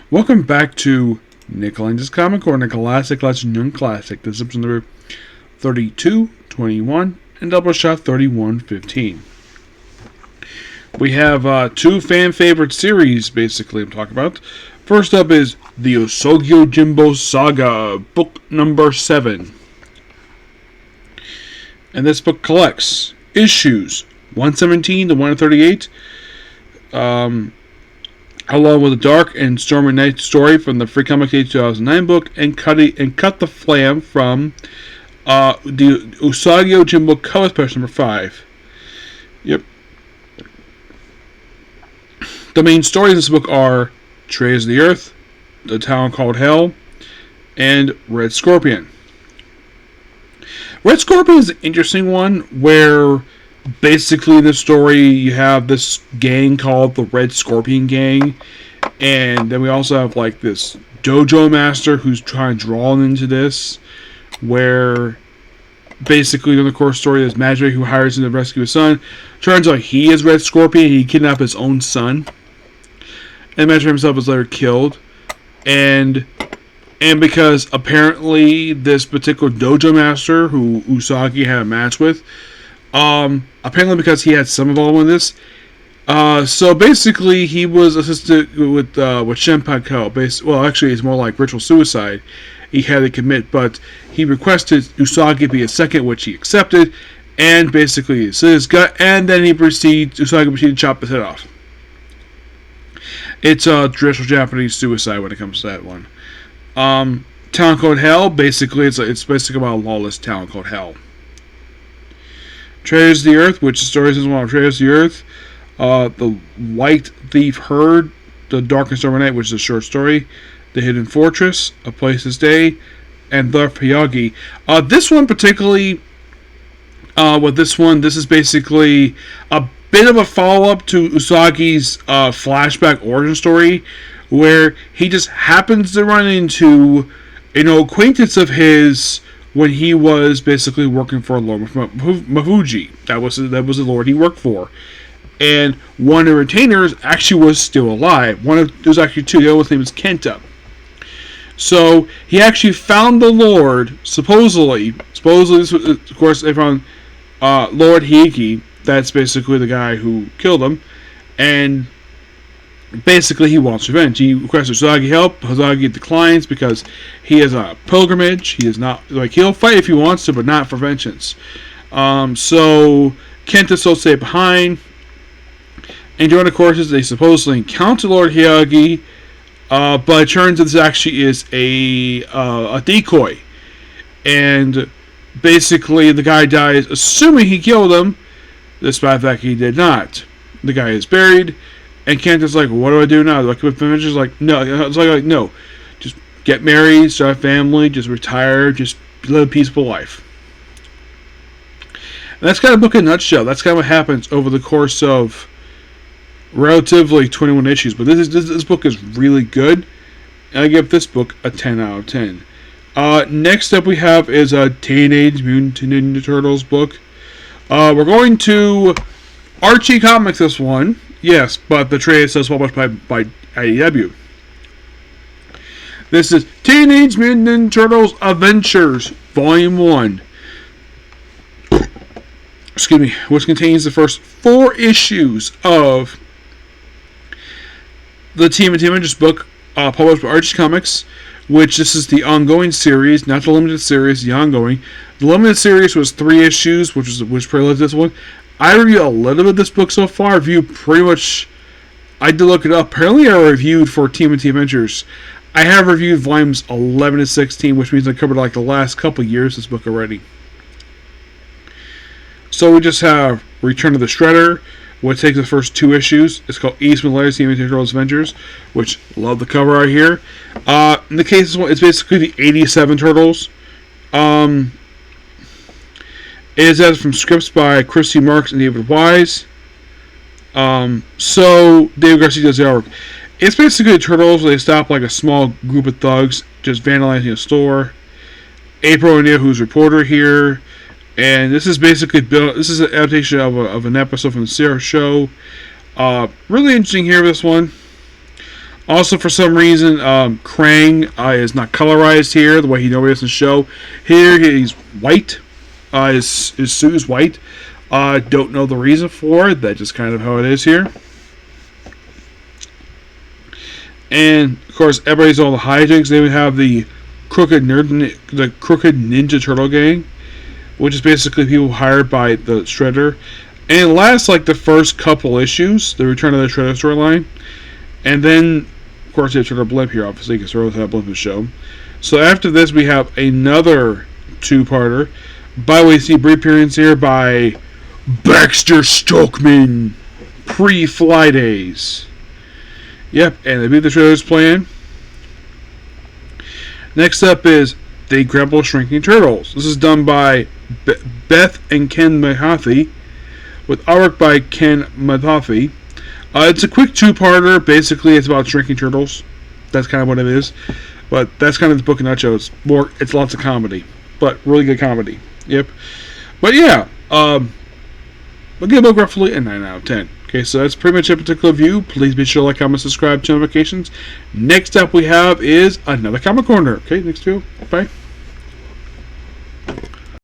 Welcome back to Nick Lenz's Comic Corner, Classic Legend Young Classic. This is episode number 32, 21, and Doubleshot 3115. We have two fan favorite series, basically, I'm talking about. First up is the Usagi Yojimbo Saga, book number 7. And this book collects issues 117 to 138. Along with a dark and stormy night story from the Free Comic Day 2009 book, and Cut the Flam from the Usagi Yojimbo cover special number 5. Yep. The main stories in this book are Trays of the Earth, The Town Called Hell, and Red Scorpion. Red Scorpion is an interesting one where basically in the story you have this gang called the Red Scorpion Gang, and then we also have like this dojo master who's trying to draw into this, where basically in the core story there's Magic who hires him to rescue his son. Turns out he is Red Scorpion. He kidnapped his own son, and Magic himself is later killed, and because apparently this particular dojo master who Usagi had a match with, apparently because he had some involvement in this, so basically he was assisted with Shenpaiko. Well, actually it's more like ritual suicide he had to commit, but he requested Usagi be a second, which he accepted, and basically slit his gut, and then Usagi proceeded to chop his head off. It's a traditional Japanese suicide when it comes to that one. Town Called Hell, basically it's basically about a lawless town called Hell. Treasures of the Earth, which the story is one of Treasures of the Earth. The White Thief Herd, The Dark and Stormy Night, which is a short story. The Hidden Fortress, A Place to Stay, and The Pyagi. This one particularly, this is basically a bit of a follow-up to Usagi's flashback origin story, where he just happens to run into an acquaintance of his when he was basically working for Lord Mafuji. That was the lord he worked for. And one of the retainers actually was still alive. There was actually two. The other one's name was Kenta. So he actually found the lord, supposedly this was, of course, they found Lord Hiiki. That's basically the guy who killed him. And basically he wants revenge. He requests Usagi help. Usagi declines because he is on a pilgrimage. He is not, he'll fight if he wants to, but not for vengeance. So Kenta still stay behind. And during the courses, they supposedly encounter Lord Hyagi, but it turns out this actually is a decoy. And basically the guy dies assuming he killed him, despite the fact he did not. The guy is buried. And Kenta's like, what do I do now? Do I commit vengeance? Like, no. It's like, no. Just get married, start a family, just retire, just live a peaceful life. And that's kind of a book in a nutshell. That's kind of what happens over the course of relatively 21 issues. But this book is really good. And I give this book a 10 out of 10. Next up we have is a Teenage Mutant Ninja Turtles book. We're going to Archie Comics this one. Yes, but the trade says published by IDW. This is Teenage Mutant Ninja Turtles Adventures, Volume 1. Excuse me, which contains the first 4 issues of the Team Avengers book, published by Archie Comics, which this is the ongoing series, not the limited series, the ongoing. The limited series was 3 issues, which prelude this one. I reviewed a little bit of this book so far. I reviewed pretty much. I did look it up. Apparently, I reviewed for Team Avengers. I have reviewed volumes 11 to 16, which means I covered like the last couple years of this book already. So we just have Return of the Shredder, which takes the first 2 issues. It's called Eastman Legacy Team Turtles Adventures, which love the cover right here. In the case of this one, it's basically the 87 Turtles. It is added from scripts by Christy Marks and David Wise. So David Garcia does the artwork. It's basically the Turtles. They stop like a small group of thugs just vandalizing a store. April O'Neil, who's a reporter here, and this is basically built. This is an adaptation of an episode from the Sarah show. Really interesting here. This one. Also, for some reason, Krang is not colorized here the way he normally is in the show. Here, he's white. His suit is white. Don't know the reason for it. That's just kind of how it is here. And of course, everybody's all the hijinks. Then we have the crooked Ninja Turtle gang, which is basically people hired by the Shredder. And it lasts like the first couple issues, the Return of the Shredder storyline. And then, of course, they have Shredder Blimp here, obviously, because Shredder had Blimp in the show. So after this, we have another two-parter. By the way, see a brief appearance here by Baxter Stockman. Pre-Fly Days. Yep, and they beat the Shredder's plan. Next up is The Incredible Shrinking Turtles. This is done by Beth and Ken Mahaffey, with artwork by Ken Mahaffey. It's a quick two-parter. Basically, it's about shrinking turtles. That's kind of what it is. But that's kind of the book in a nutshell. It's lots of comedy, but really good comedy. Yep. But yeah, I'll give it roughly a 9 out of 10. Okay, so that's pretty much a particular view. Please be sure to like, comment, subscribe, turn notifications. Next up we have is another Comic Corner. Okay, next view. Bye.